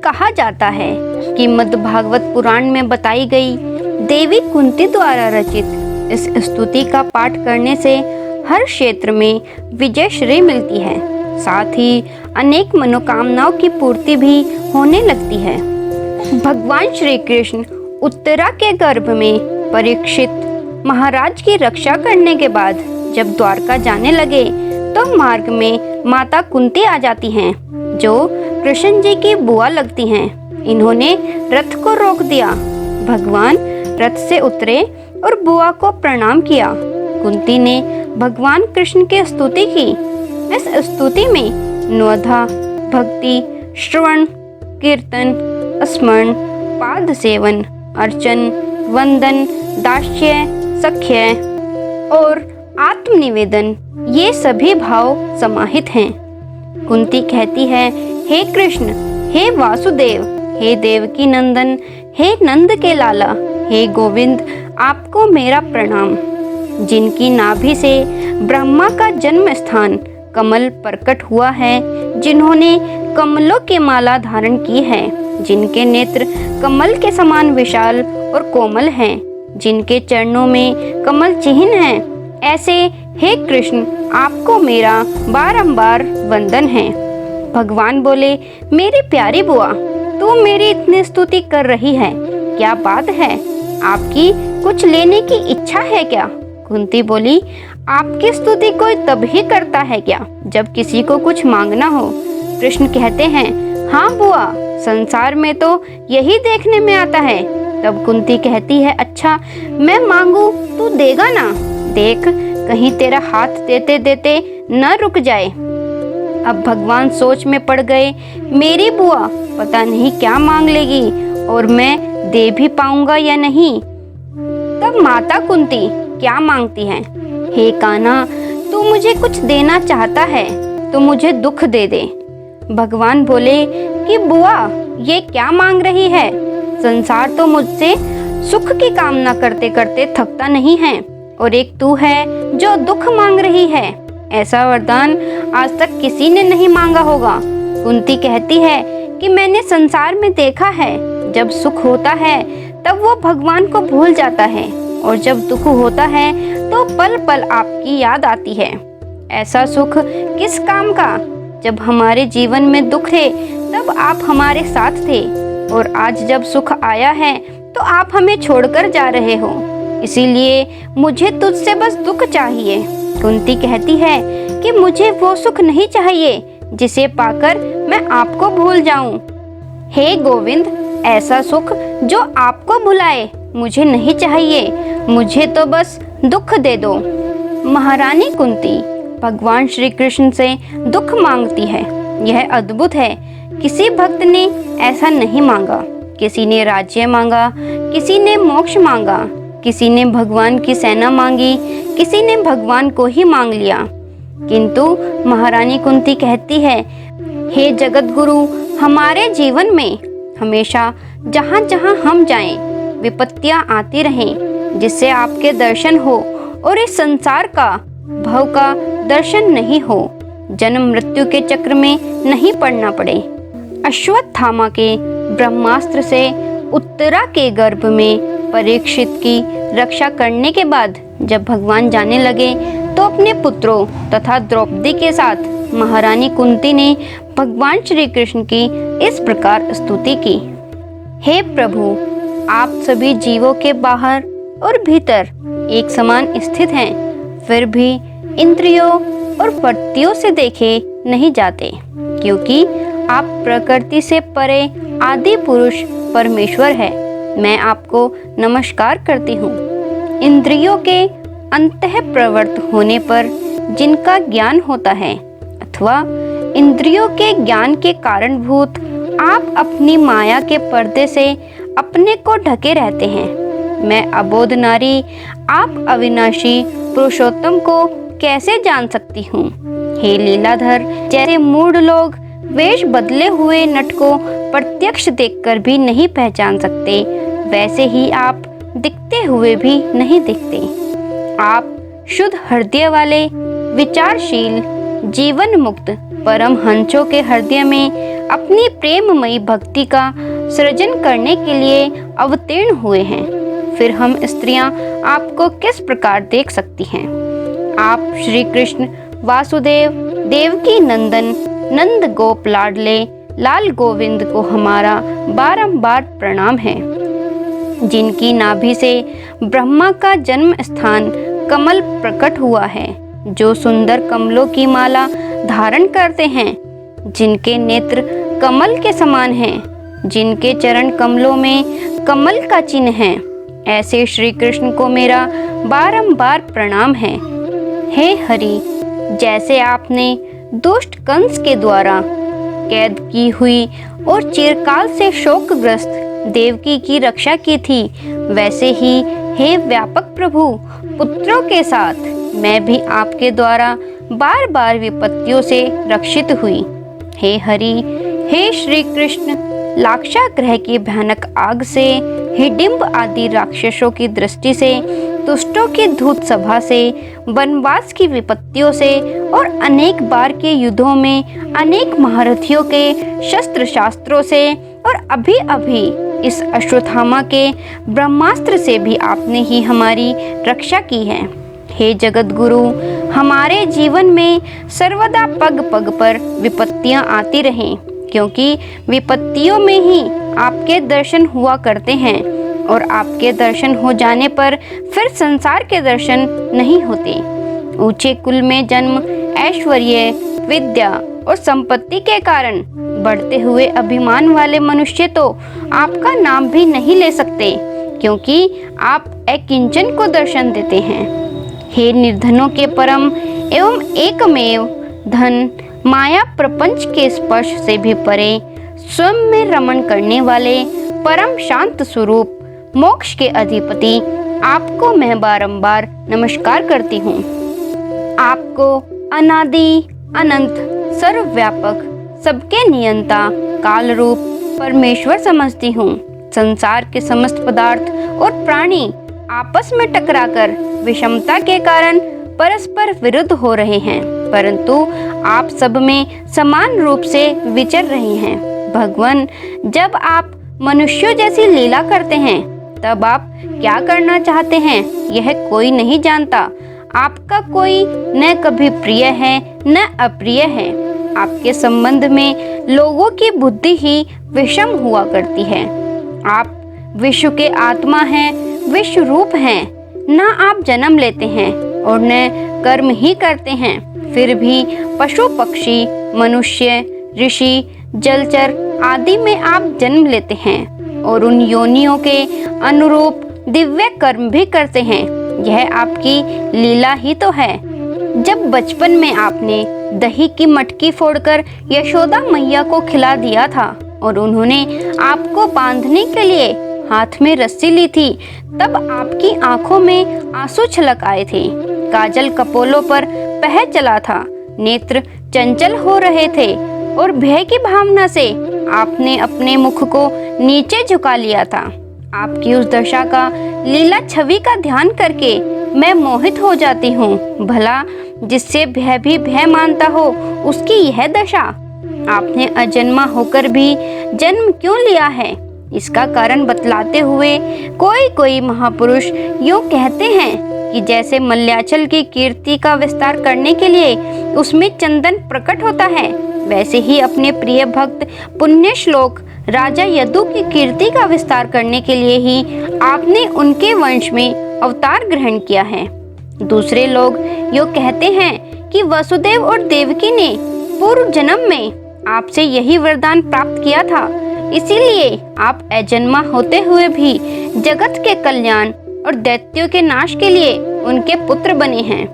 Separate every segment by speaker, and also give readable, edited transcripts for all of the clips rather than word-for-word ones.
Speaker 1: कहा जाता है कि मद्भागवत पुराण में बताई गई देवी कुंती द्वारा रचित इस स्तुति का पाठ करने से हर क्षेत्र में विजय श्री मिलती है। साथ ही अनेक मनोकामनाओं की पूर्ति भी होने लगती है। भगवान श्री कृष्ण उत्तरा के गर्भ में परीक्षित महाराज की रक्षा करने के बाद जब द्वारका जाने लगे तो मार्ग में माता कुंती आ जाती हैं, जो कृष्ण जी की बुआ लगती हैं। इन्होंने रथ को रोक दिया। भगवान रथ से उतरे और बुआ को प्रणाम किया। कुंती ने भगवान कृष्ण की स्तुति की। इस स्तुति में नवधा, भक्ति, श्रवण, कीर्तन, स्मरण, पाद सेवन, अर्चन, वंदन, दास्य, सख्य और आत्मनिवेदन ये सभी भाव समाहित हैं। कुंती कहती है, हे कृष्ण, हे वासुदेव, हे देवकी नंदन, हे नंद के लाला, हे गोविंद, आपको मेरा प्रणाम। जिनकी नाभि से ब्रह्मा का जन्म स्थान कमल प्रकट हुआ है, जिन्होंने कमलों की माला धारण की है, जिनके नेत्र कमल के समान विशाल और कोमल हैं, जिनके चरणों में कमल चिन्ह हैं, ऐसे हे कृष्ण आपको मेरा बारंबार वंदन है। भगवान बोले, मेरी प्यारी बुआ, तू मेरी इतनी स्तुति कर रही है, क्या बात है? आपकी कुछ लेने की इच्छा है क्या? कुंती बोली, आपकी स्तुति कोई तब ही करता है क्या जब किसी को कुछ मांगना हो? कृष्ण कहते हैं, हाँ बुआ, संसार में तो यही देखने में आता है। तब कुंती कहती है, अच्छा मैं मांगू तू देगा ना? देख कहीं तेरा हाथ देते देते न रुक जाए। अब भगवान सोच में पड़ गए, मेरी बुआ पता नहीं क्या मांग लेगी और मैं दे भी पाऊंगा या नहीं। तब माता कुंती क्या मांगती है, हे कान्हा, तू मुझे कुछ देना चाहता है तो मुझे दुख दे दे। भगवान बोले कि बुआ ये क्या मांग रही है? संसार तो मुझसे सुख की कामना करते करते थकता नहीं है, और एक तू है जो दुख मांग रही है। ऐसा वरदान आज तक किसी ने नहीं मांगा होगा। कुंती कहती है कि मैंने संसार में देखा है, जब सुख होता है तब वो भगवान को भूल जाता है, और जब दुख होता है तो पल पल आपकी याद आती है। ऐसा सुख किस काम का? जब हमारे जीवन में दुख थे तब आप हमारे साथ थे, और आज जब सुख आया है तो आप हमें छोड़कर जा रहे हो। इसीलिए मुझे तुझसे बस दुख चाहिए। कुंती कहती है कि मुझे वो सुख नहीं चाहिए जिसे पाकर मैं आपको भूल जाऊं। हे गोविंद, ऐसा सुख जो आपको भुलाए मुझे नहीं चाहिए, मुझे तो बस दुख दे दो। महारानी कुंती भगवान श्री कृष्ण से दुख मांगती है। यह अद्भुत है, किसी भक्त ने ऐसा नहीं मांगा। किसी ने राज्य मांगा, किसी ने मोक्ष मांगा, किसी ने भगवान की सेना मांगी, किसी ने भगवान को ही मांग लिया। किंतु महारानी कुंती कहती है, हे जगत गुरु, हमारे जीवन में हमेशा जहाँ जहाँ हम जाएं विपत्तियाँ आती रहें, जिससे आपके दर्शन हो और इस संसार का भव का दर्शन नहीं हो, जन्म मृत्यु के चक्र में नहीं पड़ना पड़े। अश्वत्थामा के ब्रह्मास्त्र से उत्तरा के गर्भ में परीक्षित की रक्षा करने के बाद जब भगवान जाने लगे तो अपने पुत्रों तथा द्रौपदी के साथ महारानी कुंती ने भगवान श्री कृष्ण की इस प्रकार स्तुति की, हे प्रभु, आप सभी जीवों के बाहर और भीतर एक समान स्थित हैं, फिर भी इंद्रियों और वृत्तियों से देखे नहीं जाते, क्योंकि आप प्रकृति से परे आदि पुरुष परमेश्वर है। मैं आपको नमस्कार करती हूँ। इंद्रियों के अंतः प्रवृत्त होने पर जिनका ज्ञान होता है, अथवा इंद्रियों के ज्ञान के कारणभूत आप अपनी माया के पर्दे से अपने को ढके रहते हैं। मैं अबोध नारी आप अविनाशी पुरुषोत्तम को कैसे जान सकती हूँ? हे लीलाधर, जैसे मूढ़ लोग वेश बदले हुए नट को प्रत्यक्ष देखकर भी नहीं पहचान सकते, वैसे ही आप दिखते हुए भी नहीं दिखते। आप शुद्ध हृदय वाले, विचारशील, जीवन मुक्त परम हंसों के हृदय में अपनी प्रेममयी भक्ति का सृजन करने के लिए अवतीर्ण हुए हैं। फिर हम स्त्रियां आपको किस प्रकार देख सकती हैं? आप श्री कृष्ण वासुदेव देवकी नंदन नंद गोप लाडले लाल गोविंद को हमारा बारंबार प्रणाम है, जिनकी नाभि से ब्रह्मा का जन्म स्थान कमल प्रकट हुआ है, जो सुंदर कमलों की माला धारण करते हैं, जिनके नेत्र कमल के समान हैं, जिनके चरण कमलों में कमल का चिन्ह है। ऐसे श्री कृष्ण को मेरा बारंबार प्रणाम है। हे हरि, जैसे आपने दुष्ट कंस के द्वारा कैद की हुई और चिरकाल से शोकग्रस्त देवकी की रक्षा की थी, वैसे ही हे व्यापक प्रभु, पुत्रों के साथ मैं भी आपके द्वारा बार बार विपत्तियों से रक्षित हुई। हे हरि, हे श्री कृष्ण, लाक्षागृह की भयानक आग से, हिडिंब आदि राक्षसों की दृष्टि से, दुष्टों की धूत सभा से, वनवास की विपत्तियों से और अनेक बार के युद्धों में अनेक महारथियों के शस्त्र शास्त्रों से और अभी अभी इस अश्वत्थामा के ब्रह्मास्त्र से भी आपने ही हमारी रक्षा की है। हे जगत गुरु, हमारे जीवन में सर्वदा पग पग पर विपत्तियां आती रहें, क्योंकि विपत्तियों में ही आपके दर्शन हुआ करते हैं और आपके दर्शन हो जाने पर फिर संसार के दर्शन नहीं होते। ऊंचे कुल में जन्म, ऐश्वर्य, विद्या और संपत्ति के कारण बढ़ते हुए अभिमान वाले मनुष्य तो आपका नाम भी नहीं ले सकते, क्योंकि आप अकिंचन को दर्शन देते हैं। हे निर्धनों के परम एवं एकमेव धन, माया प्रपंच के स्पर्श से भी परे, स्वयं में रमण करने वाले परम शांत स्वरूप, मोक्ष के अधिपति, आपको मैं बारंबार नमस्कार करती हूँ। आपको अनादि अनंत सर्वव्यापक सबके नियंता काल रूप परमेश्वर समझती हूँ। संसार के समस्त पदार्थ और प्राणी आपस में टकराकर विषमता के कारण परस्पर विरुद्ध हो रहे हैं, परंतु आप सब में समान रूप से विचर रहे हैं। भगवान, जब आप मनुष्यों जैसी लीला करते हैं तब आप क्या करना चाहते हैं यह कोई नहीं जानता। आपका कोई न कभी प्रिय है न अप्रिय है। आपके संबंध में लोगों की बुद्धि ही विषम हुआ करती है। आप विश्व के आत्मा हैं, विश्व रूप हैं। न आप जन्म लेते हैं और न कर्म ही करते हैं, फिर भी पशु पक्षी, मनुष्य, ऋषि, जलचर आदि में आप जन्म लेते हैं और उन योनियों के अनुरूप दिव्य कर्म भी करते हैं। यह आपकी लीला ही तो है। जब बचपन में आपने दही की मटकी फोड़कर यशोदा मैया को खिला दिया था और उन्होंने आपको बांधने के लिए हाथ में रस्सी ली थी, तब आपकी आंखों में आंसू छलक आए थे, काजल कपोलों पर बह चला था, नेत्र चंचल हो रहे थे और भय की भावना से आपने अपने मुख को नीचे झुका लिया था। आपकी उस दशा का लीला छवि का ध्यान करके मैं मोहित हो जाती हूँ। भला जिससे भय भी भय मानता हो उसकी यह दशा। आपने अजन्मा होकर भी जन्म क्यों लिया है, इसका कारण बतलाते हुए कोई महापुरुष यूँ कहते हैं कि जैसे मल्याचल की कीर्ति का विस्तार करने के लिए उसमें चंदन प्रकट होता है, वैसे ही अपने प्रिय भक्त पुण्य श्लोक राजा यदु की कीर्ति का विस्तार करने के लिए ही आपने उनके वंश में अवतार ग्रहण किया है। दूसरे लोग यो कहते हैं कि वसुदेव और देवकी ने पूर्व जन्म में आपसे यही वरदान प्राप्त किया था, इसीलिए आप अजन्मा होते हुए भी जगत के कल्याण और दैत्यों के नाश के लिए उनके पुत्र बने हैं।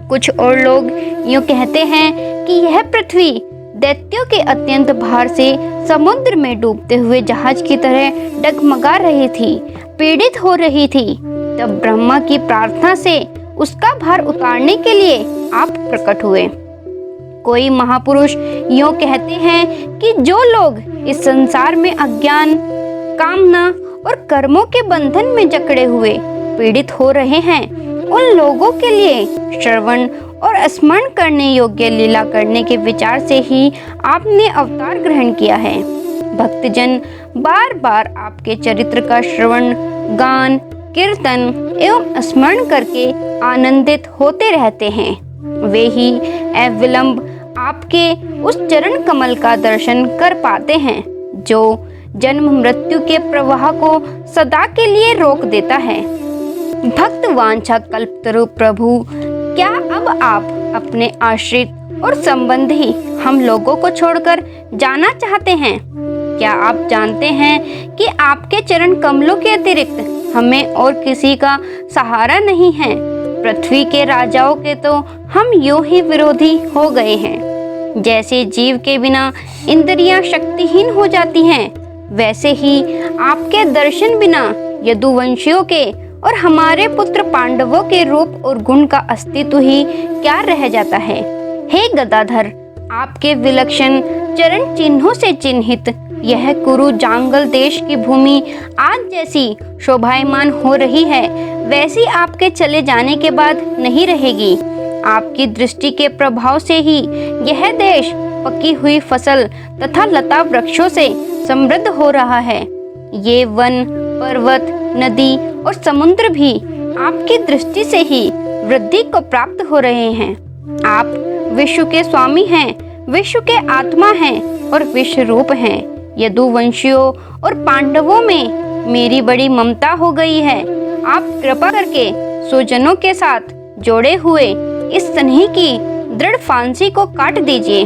Speaker 1: कुछ और लोग यूँ कहते हैं कि यह पृथ्वी दैत्यों के अत्यंत भार से समुद्र में डूबते हुए जहाज की तरह डगमगा रही थी, पीड़ित हो रही थी। तब ब्रह्मा की प्रार्थना से उसका भार उतारने के लिए आप प्रकट हुए। कोई महापुरुष यूँ कहते हैं कि जो लोग इस संसार में अज्ञान, कामना और कर्मों के बंधन में जकड़े हुए पीड़ित हो रहे हैं, उन लोगों के लिए श्रवण और स्मरण करने योग्य लीला करने के विचार से ही आपने अवतार ग्रहण किया है। भक्तजन बार बार आपके चरित्र का श्रवण, गान, कीर्तन एवं स्मरण करके आनंदित होते रहते हैं। वे ही अविलंब आपके उस चरण कमल का दर्शन कर पाते हैं जो जन्म मृत्यु के प्रवाह को सदा के लिए रोक देता है। भक्त वांछा कल्पतरु प्रभु, क्या अब आप अपने आश्रित और संबंधी हम लोगों को छोड़कर जाना चाहते हैं? क्या आप जानते हैं कि आपके चरण कमलों के अतिरिक्त हमें और किसी का सहारा नहीं है? पृथ्वी के राजाओं के तो हम यूं ही विरोधी हो गए हैं। जैसे जीव के बिना इंद्रियां शक्तिहीन हो जाती हैं, वैसे ही आपके दर्शन बिना यदुवंशियों के और हमारे पुत्र पांडवों के रूप और गुण का अस्तित्व ही क्या रह जाता है। हे गदाधर, आपके विलक्षण चरण चिन्हों से चिन्हित यह कुरु जांगल देश की भूमि आज जैसी शोभायमान हो रही है, वैसी आपके चले जाने के बाद नहीं रहेगी। आपकी दृष्टि के प्रभाव से ही यह देश पकी हुई फसल तथा लता वृक्षों से समृद्ध हो रहा है। ये वन, पर्वत, नदी और समुद्र भी आपकी दृष्टि से ही वृद्धि को प्राप्त हो रहे हैं। आप विश्व के स्वामी हैं, विश्व के आत्मा हैं और विश्व रूप हैं। यदुवंशियों और पांडवों में मेरी बड़ी ममता हो गई है। आप कृपा करके स्वजनों के साथ जोड़े हुए इस स्नेह की दृढ़ फांसी को काट दीजिए।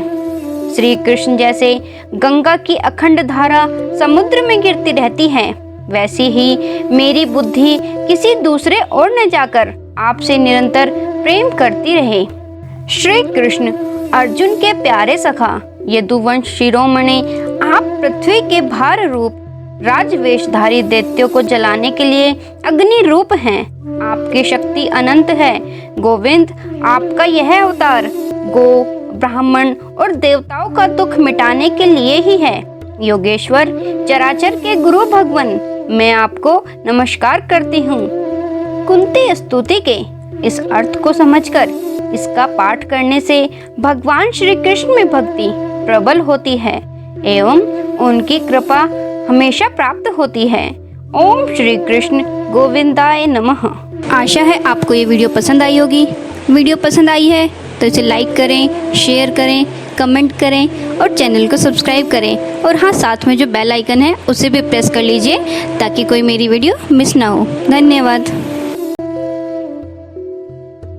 Speaker 1: श्री कृष्ण जैसे गंगा की अखंड धारा समुद्र में गिरती रहती है, वैसी ही मेरी बुद्धि किसी दूसरे ओर न जाकर आपसे निरंतर प्रेम करती रहे। श्री कृष्ण अर्जुन के प्यारे सखा, यदुवंश शिरोमणि, आप पृथ्वी के भार रूप राजवेशधारी दैत्यों को जलाने के लिए अग्नि रूप हैं। आपकी शक्ति अनंत है। गोविंद, आपका यह अवतार गो, ब्राह्मण और देवताओं का दुख मिटाने के लिए ही है। योगेश्वर, चराचर के गुरु भगवान, मैं आपको नमस्कार करती हूँ। कुंती स्तुति के इस अर्थ को समझकर इसका पाठ करने से भगवान श्री कृष्ण में भक्ति प्रबल होती है एवं उनकी कृपा हमेशा प्राप्त होती है। ओम श्री कृष्ण गोविंदाय नमः। आशा है आपको ये वीडियो पसंद आई होगी। वीडियो पसंद आई है तो इसे लाइक करें, शेयर करें, कमेंट करें और चैनल को सब्सक्राइब करें। और हाँ, साथ में जो बेल आइकन है उसे भी प्रेस कर लीजिए ताकि कोई मेरी वीडियो मिस ना हो। धन्यवाद।